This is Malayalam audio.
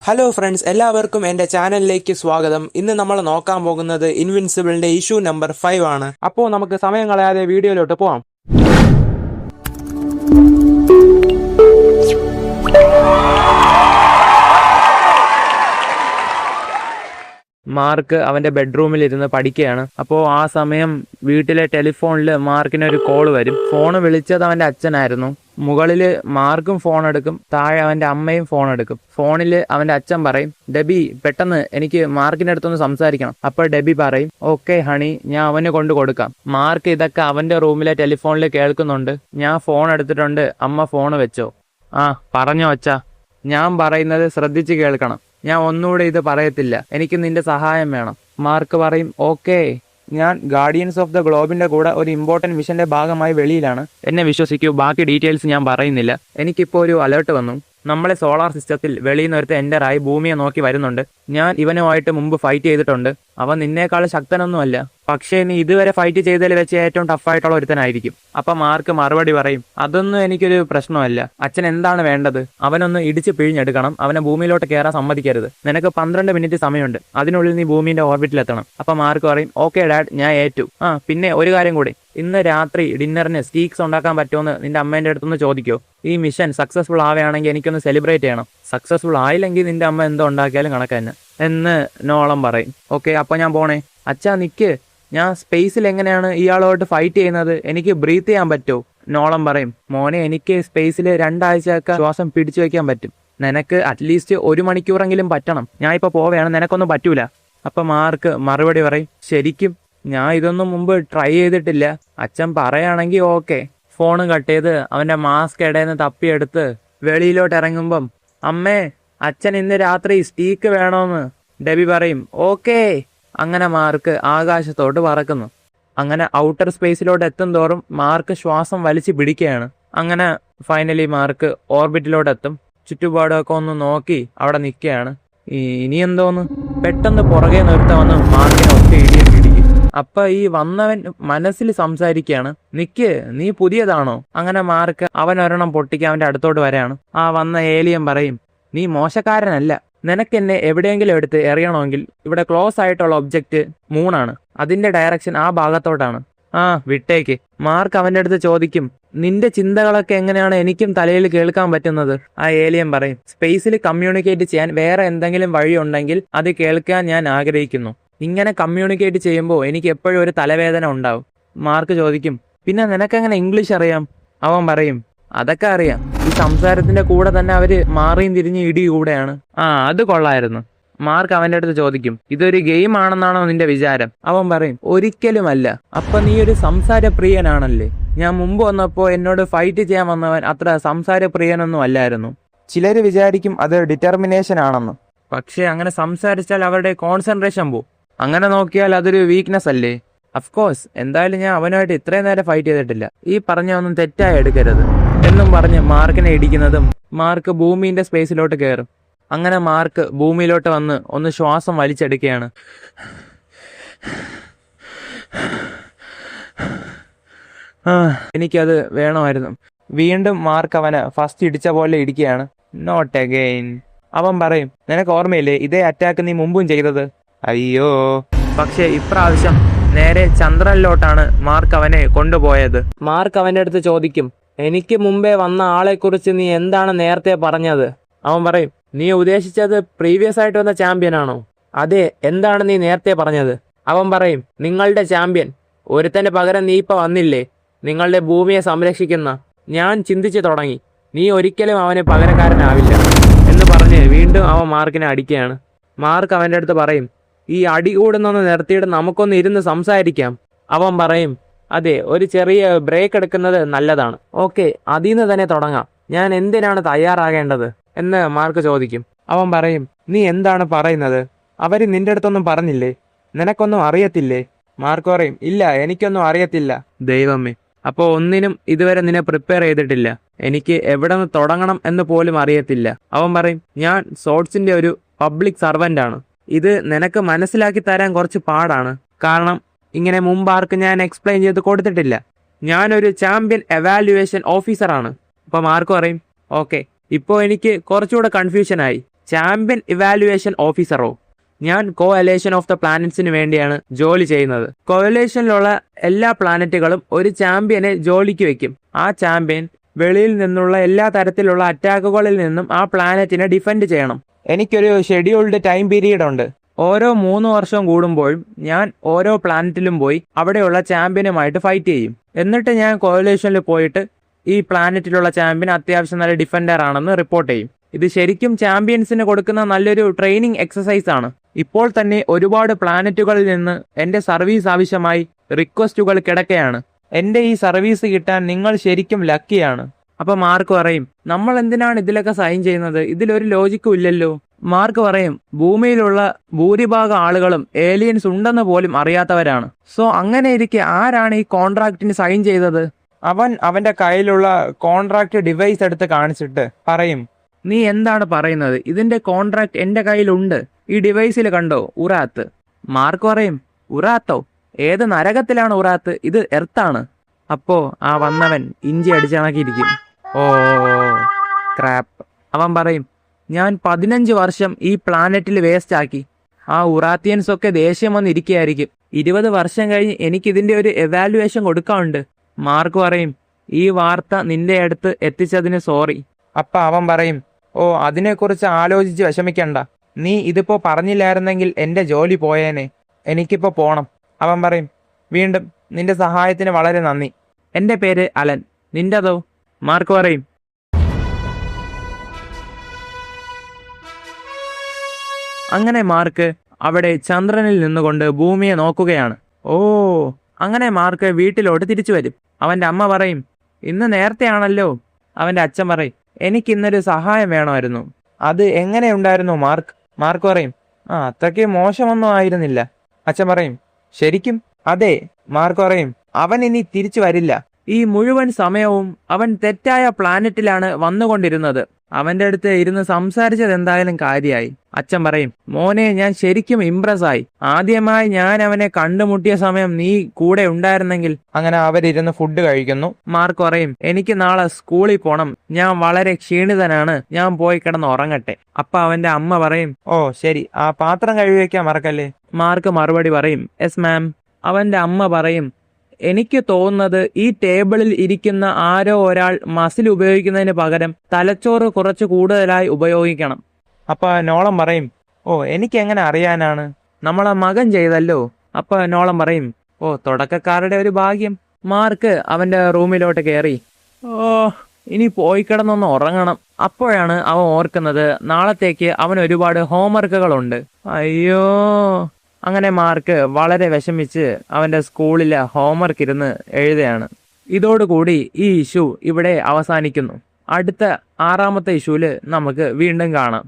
ഹലോ ഫ്രണ്ട്സ്, എല്ലാവർക്കും എൻ്റെ ചാനലിലേക്ക് സ്വാഗതം. ഇന്ന് നമ്മൾ നോക്കാൻ പോകുന്നത് ഇൻവിൻസിബിളിൻ്റെ ഇഷ്യൂ നമ്പർ 5 ആണ്. അപ്പോൾ നമുക്ക് സമയം കളയാതെ വീഡിയോയിലോട്ട് പോവാം. മാർക്ക് അവൻ്റെ ബെഡ്റൂമിൽ ഇരുന്ന് പഠിക്കുകയാണ്. അപ്പോൾ ആ സമയം വീട്ടിലെ ടെലിഫോണിൽ മാർക്കിന് ഒരു കോൾ വരും. ഫോൺ വിളിച്ചത് അവൻ്റെ അച്ഛനായിരുന്നു. മുകളിൽ മാർക്കും ഫോൺ എടുക്കും, താഴെ അവൻ്റെ അമ്മയും ഫോൺ എടുക്കും. ഫോണിൽ അവൻ്റെ അച്ഛൻ പറയും, ഡെബി പെട്ടെന്ന് എനിക്ക് മാർക്കിൻ്റെ അടുത്തൊന്ന് സംസാരിക്കണം. അപ്പോൾ ഡെബി പറയും, ഓക്കെ ഹണി, ഞാൻ അവന് കൊണ്ട് കൊടുക്കാം. മാർക്ക് ഇതൊക്കെ അവൻ്റെ റൂമിലെ ടെലിഫോണിൽ കേൾക്കുന്നുണ്ട്. ഞാൻ ഫോൺ എടുത്തിട്ടുണ്ട്, അമ്മ ഫോൺ വെച്ചോ. ആ പറഞ്ഞോ അച്ഛാ, ഞാൻ പറയുന്നത് ശ്രദ്ധിച്ച് കേൾക്കണം. ഞാൻ ഒന്നുകൂടെ ഇത് പറയത്തില്ല, എനിക്ക് നിന്റെ സഹായം വേണം. മാർക്ക് പറയും, ഓക്കെ, ഞാൻ ഗാർഡിയൻസ് ഓഫ് ദ ഗ്ലോബിന്റെ കൂടെ ഒരു ഇമ്പോർട്ടൻറ്റ് മിഷന്റെ ഭാഗമായി വെളിയിലാണ്. എന്നെ വിശ്വസിക്കൂ, ബാക്കി ഡീറ്റെയിൽസ് ഞാൻ പറയുന്നില്ല. എനിക്കിപ്പോൾ ഒരു അലേർട്ട് വന്നു. നമ്മളെ സോളാർ സിസ്റ്റത്തിൽ വെളിയിൽ നിന്ന് ഒരുത്ത എൻ്റർ ആയി ഭൂമിയെ നോക്കി വരുന്നുണ്ട്. ഞാൻ ഇവനുമായിട്ട് മുമ്പ് ഫൈറ്റ് ചെയ്തിട്ടുണ്ട്. അവൻ നിന്നേക്കാൾ ശക്തനൊന്നുമല്ല, പക്ഷേ നീ ഇതുവരെ ഫൈറ്റ് ചെയ്തതിൽ വെച്ച് ഏറ്റവും ടഫായിട്ടുള്ള ഒരുത്തനായിരിക്കും. അപ്പം മാർക്ക് മറുപടി പറയും, അതൊന്നും എനിക്കൊരു പ്രശ്നമല്ല. അച്ഛൻ എന്താണ് വേണ്ടത്? അവനൊന്ന് ഇടിച്ച് പിഴിഞ്ഞെടുക്കണം. അവനെ ഭൂമിയിലോട്ട് കയറാൻ സമ്മതിക്കരുത്. നിനക്ക് 12 മിനിറ്റ് സമയമുണ്ട്, അതിനുള്ളിൽ നീ ഭൂമിന്റെ ഓർബിറ്റിലെത്തണം. അപ്പം മാർക്ക് പറയും, ഓക്കെ ഡാഡ്, ഞാൻ ഏറ്റു. പിന്നെ ഒരു കാര്യം കൂടി, ഇന്ന് രാത്രി ഡിന്നറിന് സ്റ്റീക്സ് ഉണ്ടാക്കാൻ പറ്റുമെന്ന് നിന്റെ അമ്മേൻ്റെ അടുത്തൊന്ന് ചോദിക്കോ. ഈ മിഷൻ സക്സസ്ഫുൾ ആവുകയാണെങ്കിൽ എനിക്കൊന്ന് സെലിബ്രേറ്റ് ചെയ്യണം. സക്സസ്ഫുൾ ആയില്ലെങ്കിൽ നിന്റെ അമ്മ എന്തോ ഉണ്ടാക്കിയാലും കണക്ക് തന്നെ എന്ന് നോളം പറയും. ഓക്കെ, അപ്പോൾ ഞാൻ പോണേ. അച്ഛാ നിക്ക്, ഞാൻ സ്പേസിൽ എങ്ങനെയാണ് ഇയാളോട്ട് ഫൈറ്റ് ചെയ്യുന്നത്? എനിക്ക് ബ്രീത്ത് ചെയ്യാൻ പറ്റുമോ? നോളം പറയും, മോനെ, എനിക്ക് സ്പേസിൽ 2 ആഴ്ചയൊക്കെ ശ്വാസം പിടിച്ചു വയ്ക്കാൻ പറ്റും. നിനക്ക് അറ്റ്ലീസ്റ്റ് 1 മണിക്കൂറെങ്കിലും പറ്റണം. ഞാൻ ഇപ്പോൾ പോവുകയാണ്, നിനക്കൊന്നും പറ്റൂല. അപ്പം മാർക്ക് മറുപടി പറയും, ശരിക്കും ഞാൻ ഇതൊന്നും മുമ്പ് ട്രൈ ചെയ്തിട്ടില്ല. അച്ഛൻ പറയുകയാണെങ്കിൽ ഓക്കെ. ഫോണ് കട്ട് ചെയ്ത് അവൻ്റെ മാസ്ക് ഇടയിൽ നിന്ന് തപ്പിയെടുത്ത് വെളിയിലോട്ട് ഇറങ്ങുമ്പം, അമ്മേ, അച്ഛൻ ഇന്ന് രാത്രി സ്റ്റീക്ക് വേണമെന്ന് ഡെബി പറയും. ഓക്കേ. അങ്ങനെ മാർക്ക് ആകാശത്തോട്ട് പറക്കുന്നു. അങ്ങനെ ഔട്ടർ സ്പേസിലോട്ട് എത്തും തോറും മാർക്ക് ശ്വാസം വലിച്ചു പിടിക്കുകയാണ്. അങ്ങനെ ഫൈനലി മാർക്ക് ഓർബിറ്റിലോട്ട് എത്തും. ചുറ്റുപാടൊക്കെ ഒന്ന് നോക്കി അവിടെ നിൽക്കുകയാണ്. ഇനി എന്തോന്ന് പെട്ടെന്ന് പുറകെ നിർത്ത വന്ന് മാർക്കിനെ ഒറ്റ ഇടിയും പിടിക്കും. അപ്പൊ ഈ വന്നവൻ മനസ്സിൽ സംസാരിക്കുകയാണ്, നിക്ക്, നീ പുതിയതാണോ? അങ്ങനെ മാർക്ക് അവൻ ഒരെണ്ണം പൊട്ടിക്കാൻ അവൻ്റെ അടുത്തോട്ട് വരെയാണ്. ആ വന്ന ഏലിയൻ പറയും, നീ മോശക്കാരനല്ല. നിനക്കെന്നെ എവിടെയെങ്കിലും എടുത്ത് എറിയണമെങ്കിൽ ഇവിടെ ക്ലോസ് ആയിട്ടുള്ള ഒബ്ജക്റ്റ് മൂണാണ്. അതിന്റെ ഡയറക്ഷൻ ആ ഭാഗത്തോട്ടാണ്. വിട്ടേക്ക്. മാർക്ക് അവൻ്റെ അടുത്ത് ചോദിക്കും, നിന്റെ ചിന്തകളൊക്കെ എങ്ങനെയാണ് എനിക്കും തലയിൽ കേൾക്കാൻ പറ്റുന്നത്? ആ ഏലിയൻ പറയും, സ്പേസിൽ കമ്മ്യൂണിക്കേറ്റ് ചെയ്യാൻ വേറെ എന്തെങ്കിലും വഴിയുണ്ടെങ്കിൽ അത് കേൾക്കാൻ ഞാൻ ആഗ്രഹിക്കുന്നു. ഇങ്ങനെ കമ്മ്യൂണിക്കേറ്റ് ചെയ്യുമ്പോൾ എനിക്ക് എപ്പോഴും ഒരു തലവേദന ഉണ്ടാവും. മാർക്ക് ചോദിക്കും, പിന്നെ നിനക്കെങ്ങനെ ഇംഗ്ലീഷ് അറിയാം? അവൻ പറയും, അതൊക്കെ അറിയാം. ഈ സംസാരത്തിന്റെ കൂടെ തന്നെ അവര് മാറിയും തിരിഞ്ഞ് ഇടി കൂടെയാണ്. അത് കൊള്ളായിരുന്നു. മാർക്ക് അവൻ്റെ അടുത്ത് ചോദിക്കും, ഇതൊരു ഗെയിം ആണെന്നാണോ നിന്റെ വിചാരം? അവൻ പറയും, ഒരിക്കലുമല്ല. അപ്പൊ നീ ഒരു സംസാര പ്രിയനാണല്ലേ? ഞാൻ മുമ്പ് വന്നപ്പോൾ എന്നോട് ഫൈറ്റ് ചെയ്യാൻ വന്നവൻ അത്ര സംസാര പ്രിയനൊന്നും അല്ലായിരുന്നു. ചിലര് വിചാരിക്കും അത് ഡിറ്റർമിനേഷൻ ആണെന്ന്. പക്ഷെ അങ്ങനെ സംസാരിച്ചാൽ അവരുടെ കോൺസെൻട്രേഷൻ പോവും. അങ്ങനെ നോക്കിയാൽ അതൊരു വീക്ക്നെസ് അല്ലേ? അഫ്കോഴ്സ്. എന്തായാലും ഞാൻ അവനുമായിട്ട് ഇത്രയും നേരം ഫൈറ്റ് ചെയ്തിട്ടില്ല. ഈ പറഞ്ഞ ഒന്നും തെറ്റായി എടുക്കരുത് എന്നും പറഞ്ഞ് മാർക്കിനെ ഇടിക്കുന്നതും മാർക്ക് ഭൂമിന്റെ സ്പേസിലോട്ട് കയറും. അങ്ങനെ മാർക്ക് ഭൂമിയിലോട്ട് വന്ന് ഒന്ന് ശ്വാസം വലിച്ചെടുക്കുകയാണ്. എനിക്കത് വേണമായിരുന്നു. വീണ്ടും മാർക്ക് അവനെ ഫസ്റ്റ് ഇടിച്ച പോലെ ഇടിക്കുകയാണ്. Not again. അവൻ പറയും, നിനക്ക് ഓർമ്മയില്ലേ ഇതേ അറ്റാക്ക് നീ മുമ്പും ചെയ്തത്? അയ്യോ. പക്ഷെ ഇപ്രാവശ്യം നേരെ ചന്ദ്രനിലോട്ടാണ് മാർക്ക് അവനെ കൊണ്ടുപോയത്. മാർക്ക് അവൻ്റെ അടുത്ത് ചോദിക്കും, എനിക്ക് മുമ്പേ വന്ന ആളെക്കുറിച്ച് നീ എന്താണ് നേരത്തെ പറഞ്ഞത്? അവൻ പറയും, നീ ഉദ്ദേശിച്ചത് പ്രീവിയസ് ആയിട്ട് വന്ന ചാമ്പ്യൻ ആണോ? അതെ, എന്താണ് നീ നേരത്തെ പറഞ്ഞത്? അവൻ പറയും, നിങ്ങളുടെ ചാമ്പ്യൻ. ഒരുത്തന്റെ പകരം നീ ഇപ്പൊ വന്നില്ലേ, നിങ്ങളുടെ ഭൂമിയെ സംരക്ഷിക്കുന്ന. ഞാൻ ചിന്തിച്ചു തുടങ്ങി, നീ ഒരിക്കലും അവന് പകരക്കാരനാവില്ല എന്ന് പറഞ്ഞ് വീണ്ടും അവൻ മാർക്കിനെ അടിക്കുകയാണ്. മാർക്ക് അവൻ്റെ അടുത്ത് പറയും, ഈ അടി കൂടുന്നൊന്ന് നിർത്തിയിട്ട് നമുക്കൊന്ന് ഇരുന്ന് സംസാരിക്കാം. അവൻ പറയും, അതെ, ഒരു ചെറിയ ബ്രേക്ക് എടുക്കുന്നത് നല്ലതാണ്. ഓക്കെ, അതിൽ നിന്ന് തന്നെ തുടങ്ങാം. ഞാൻ എന്തിനാണ് തയ്യാറാകേണ്ടത് എന്ന് മാർക്ക് ചോദിക്കും. അവൻ പറയും, നീ എന്താണ് പറയുന്നത്? അവര് നിന്റെ അടുത്തൊന്നും പറഞ്ഞില്ലേ? നിനക്കൊന്നും അറിയത്തില്ലേ? മാർക്ക് പറയും, ഇല്ല, എനിക്കൊന്നും അറിയത്തില്ല. ദൈവമേ, അപ്പോൾ ഒന്നിനും ഇതുവരെ നിന്നെ പ്രിപ്പയർ ചെയ്തിട്ടില്ല. എനിക്ക് എവിടെ നിന്ന് തുടങ്ങണം എന്ന് പോലും അറിയത്തില്ല. അവൻ പറയും, ഞാൻ സോർട്സിന്റെ ഒരു പബ്ലിക് സർവൻ്റ് ആണ്. ഇത് നിനക്ക് മനസ്സിലാക്കി തരാൻ കുറച്ച് പാടാണ്. കാരണം ഇങ്ങനെ മുമ്പാർക്ക് ഞാൻ എക്സ്പ്ലെയിൻ ചെയ്ത് കൊടുത്തിട്ടില്ല. ഞാനൊരു ചാമ്പ്യൻ എവാലുവേഷൻ ഓഫീസറാണ്. അപ്പോൾ മാർക്ക് പറയും, ഓക്കെ, ഇപ്പോൾ എനിക്ക് കുറച്ചുകൂടെ കൺഫ്യൂഷനായി. Champion evaluation ഓഫീസറോ? ഞാൻ കോഅലേഷൻ ഓഫ് ദ പ്ലാനറ്റ്സിന് വേണ്ടിയാണ് ജോലി ചെയ്യുന്നത്. കോഅലേഷനിലുള്ള എല്ലാ പ്ലാനറ്റുകളും ഒരു ചാമ്പ്യനെ ജോലിക്ക് വെക്കും. ആ ചാമ്പ്യൻ വെളിയിൽ നിന്നുള്ള എല്ലാ തരത്തിലുള്ള അറ്റാക്കുകളിൽ നിന്നും ആ പ്ലാനറ്റിനെ ഡിഫെൻഡ് ചെയ്യണം. എനിക്കൊരു ഷെഡ്യൂൾഡ് ടൈം പീരീഡ് ഉണ്ട്. ഓരോ 3 വർഷം കൂടുമ്പോഴും ഞാൻ ഓരോ പ്ലാനറ്റിലും പോയി അവിടെയുള്ള ചാമ്പ്യനുമായിട്ട് ഫൈറ്റ് ചെയ്യും. എന്നിട്ട് ഞാൻ കോഅലേഷനിൽ പോയിട്ട് ഈ പ്ലാനറ്റിലുള്ള ചാമ്പ്യൻ അത്യാവശ്യം നല്ല ഡിഫൻഡർ ആണെന്ന് റിപ്പോർട്ട് ചെയ്യും. ഇത് ശരിക്കും ചാമ്പ്യൻസിന് കൊടുക്കുന്ന നല്ലൊരു ട്രെയിനിങ് എക്സസൈസ് ആണ്. ഇപ്പോൾ തന്നെ ഒരുപാട് പ്ലാനറ്റുകളിൽ നിന്ന് എൻ്റെ സർവീസ് ആവശ്യമായി റിക്വസ്റ്റുകൾ കിടക്കുകയാണ്. എൻ്റെ ഈ സർവീസ് കിട്ടാൻ നിങ്ങൾ ശരിക്കും ലക്കിയാണ്. അപ്പൊ മാർക്ക് പറയും, നമ്മൾ എന്തിനാണ് ഇതിലൊക്കെ സൈൻ ചെയ്യുന്നത്? ഇതിലൊരു ലോജിക്കും ഇല്ലല്ലോ. മാർക്ക് പറയും, ഭൂമിയിലുള്ള ഭൂരിഭാഗം ആളുകളും ഏലിയൻസ് ഉണ്ടെന്ന് പോലും അറിയാത്തവരാണ്. സോ അങ്ങനെ ഇരിക്കെ ആരാണ് ഈ കോൺട്രാക്റ്റിന് സൈൻ ചെയ്തത്? അവൻ അവന്റെ കയ്യിലുള്ള കോൺട്രാക്ട് ഡിവൈസ് എടുത്ത് കാണിച്ചിട്ട് പറയും, നീ എന്താണ് പറയുന്നത്? ഇതിന്റെ കോൺട്രാക്ട് എന്റെ കയ്യിലുണ്ട്. ഈ ഡിവൈസിൽ കണ്ടോ ഉറാത്ത്? മാർക്ക് പറയും, ഉറാത്തോ? ഏത് നരകത്തിലാണ് ഉറാത്ത്? ഇത് എർത്താണ്. അപ്പോ ആ വന്നവൻ ഇഞ്ചി അടിച്ചണക്കിയിരിക്കും. ഓ ക്രാപ്പ്. അവൻ പറയും, ഞാൻ 15 വർഷം ഈ പ്ലാനറ്റിൽ വേസ്റ്റ് ആക്കി. ആ ഉറാത്തിയൻസ് ഒക്കെ ദേഷ്യം വന്നിരിക്കുകയായിരിക്കും. 20 വർഷം കഴിഞ്ഞ് എനിക്കിതിന്റെ ഒരു എവാലുവേഷൻ കൊടുക്കാനുണ്ട്. മാർക്ക് പറയും, ഈ വാർത്ത നിന്റെ അടുത്ത് എത്തിച്ചതിന് സോറി. അപ്പ അവൻ പറയും, ഓ അതിനെക്കുറിച്ച് ആലോചിച്ച് വിഷമിക്കണ്ട. നീ ഇതിപ്പോ പറഞ്ഞില്ലായിരുന്നെങ്കിൽ എന്റെ ജോലി പോയേനെ. എനിക്കിപ്പോ പോണം. അവൻ പറയും, വീണ്ടും നിന്റെ സഹായത്തിന് വളരെ നന്ദി. എന്റെ പേര് അലൻ. നിന്റെതോ? മാർക്ക് പറയും, അങ്ങനെ മാർക്ക് അവിടെ ചന്ദ്രനിൽ നിന്നുകൊണ്ട് ഭൂമിയെ നോക്കുകയാണ്. ഓ അങ്ങനെ മാർക്ക് വീട്ടിലോട്ട് തിരിച്ചു വരും. അവന്റെ അമ്മ പറയും, ഇന്ന് നേരത്തെയാണല്ലോ. അവന്റെ അച്ഛൻ പറയും, എനിക്ക് ഇന്നൊരു സഹായം വേണമായിരുന്നു. അത് എങ്ങനെ ഉണ്ടായിരുന്നു മാർക്ക്? മാർക്ക് പറയും, അത്രയ്ക്ക് മോശമൊന്നും ആയിരുന്നില്ല. അച്ഛൻ പറയും, ശരിക്കും? അതെ. മാർക്ക് പറയും, അവൻ ഇനി തിരിച്ചു വരില്ല. ഈ മുഴുവൻ സമയവും അവൻ തെറ്റായ പ്ലാനറ്റിലാണ് വന്നുകൊണ്ടിരുന്നത്. അവന്റെ അടുത്ത് ഇരുന്ന് സംസാരിച്ചത് എന്തായാലും കാര്യമായി. അച്ഛൻ പറയും, മോനെ ഞാൻ ശരിക്കും ഇംപ്രസ് ആയി. ആദ്യമായി ഞാൻ അവനെ കണ്ടുമുട്ടിയ സമയം നീ കൂടെ ഉണ്ടായിരുന്നെങ്കിൽ. അങ്ങനെ അവരിരുന്ന് ഫുഡ് കഴിക്കുന്നു. മാർക്ക് പറയും, എനിക്ക് നാളെ സ്കൂളിൽ പോണം. ഞാൻ വളരെ ക്ഷീണിതനാണ്. ഞാൻ പോയി കിടന്ന് ഉറങ്ങട്ടെ. അപ്പൊ അവന്റെ അമ്മ പറയും, ഓ ശരി, ആ പാത്രം കഴുകി വെക്കാൻ മറക്കല്ലേ. മാർക്ക് മറുപടി പറയും, യെസ് മാം. അവന്റെ അമ്മ പറയും, എനിക്ക് തോന്നുന്നത് ഈ ടേബിളിൽ ഇരിക്കുന്ന ആരോ ഒരാൾ മസിൽ ഉപയോഗിക്കുന്നതിന് പകരം തലച്ചോറ് കുറച്ച് കൂടുതലായി ഉപയോഗിക്കണം. അപ്പൊ നോളം പറയും, ഓ എനിക്ക് എങ്ങനെ അറിയാനാണ്? നമ്മളെ മകൻ ചെയ്തല്ലോ. അപ്പൊ നോളം പറയും, ഓ തുടക്കക്കാരുടെ ഒരു ഭാഗ്യം. മാർക്ക് അവന്റെ റൂമിലോട്ട് കയറി, ഓ ഇനി പോയി കിടന്നൊന്ന് ഉറങ്ങണം. അപ്പോഴാണ് അവൻ ഓർക്കുന്നത് നാളത്തേക്ക് അവൻ ഒരുപാട് ഹോംവർക്കുകളുണ്ട്. അയ്യോ. അങ്ങനെ മാർക്ക് വളരെ വിഷമിച്ച് അവന്റെ സ്കൂളിലെ ഹോംവർക്ക് ഇരുന്ന് എഴുതുകയാണ്. ഇതോടുകൂടി ഈ ഇഷ്യൂ ഇവിടെ അവസാനിക്കുന്നു. അടുത്ത 6ാമത്തെ ഇഷ്യൂല് നമുക്ക് വീണ്ടും കാണാം.